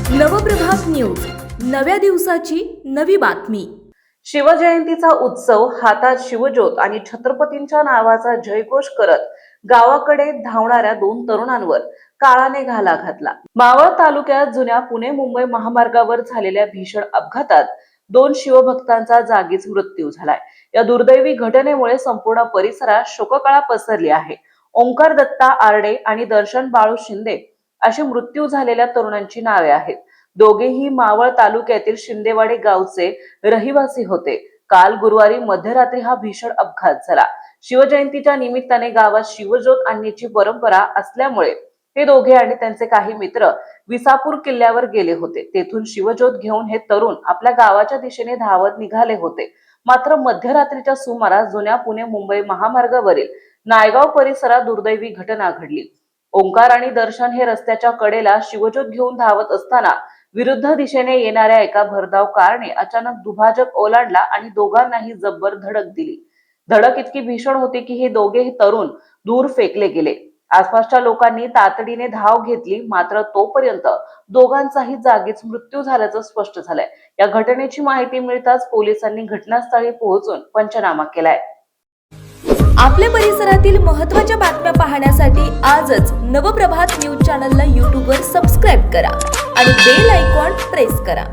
Nav Prabhat news, नव्या दिवसाची नवी बातमी। शिवजयंतीचा उत्सव, हातात शिवज्योत आणि छत्रपतींच्या नावाचा जयघोष करत गावाकडे धावणाऱ्या दोन तरुणांवर काळाने घाला घातला। मावळ तालुक्यात जुन्या पुणे मुंबई महामार्गावर झालेल्या भीषण अपघातात दोन शिवभक्तांचा जागीच मृत्यू झालाय। या दुर्दैवी घटनेमुळे संपूर्ण परिसरात शोककळा पसरली आहे। ओंकार दत्ता आरडे आणि दर्शन बाळू शिंदे अशी मृत्यू झालेल्या तरुणांची नावे आहेत। दोघेही मावळ तालुक्यातील शिंदेवाडी गावचे रहिवासी होते। काल गुरुवारी मध्यरात्री हा भीषण अपघात झाला। शिवजयंतीच्या निमित्ताने गावात शिवज्योत आणण्याची परंपरा असल्यामुळे हे दोघे आणि त्यांचे काही मित्र विसापूर किल्ल्यावर गेले होते। तेथून शिवज्योत घेऊन हे तरुण आपल्या गावाच्या दिशेने धावत निघाले होते। मात्र मध्यरात्रीच्या सुमारास जुन्या पुणे मुंबई महामार्गावरील नायगाव परिसरात दुर्दैवी घटना घडली। ओंकार आणि दर्शन हे रस्त्याच्या कडेला शिवज्योत घेऊन धावत असताना विरुद्ध दिशेने येणाऱ्या एका भरधाव कारने अचानक दुभाजक ओलांडला आणि दोघांनाही जब्बर धडक दिली। धडक इतकी भीषण होती की हे दोघे तरुण दूर फेकले गेले। आसपासच्या लोकांनी तातडीने धाव घेतली, मात्र तोपर्यंत दोघांचाही जागीच मृत्यू झाल्याचं स्पष्ट झालंय। या घटनेची माहिती मिळताच पोलिसांनी घटनास्थळी पोहोचून पंचनामा केलाय। आपल्या परिसरातील महत्त्वाच्या बातम्या पाहण्यासाठी आजच नवप्रभात न्यूज चॅनलला YouTube वर सबस्क्राईब करा आणि बेल आयकॉन प्रेस करा।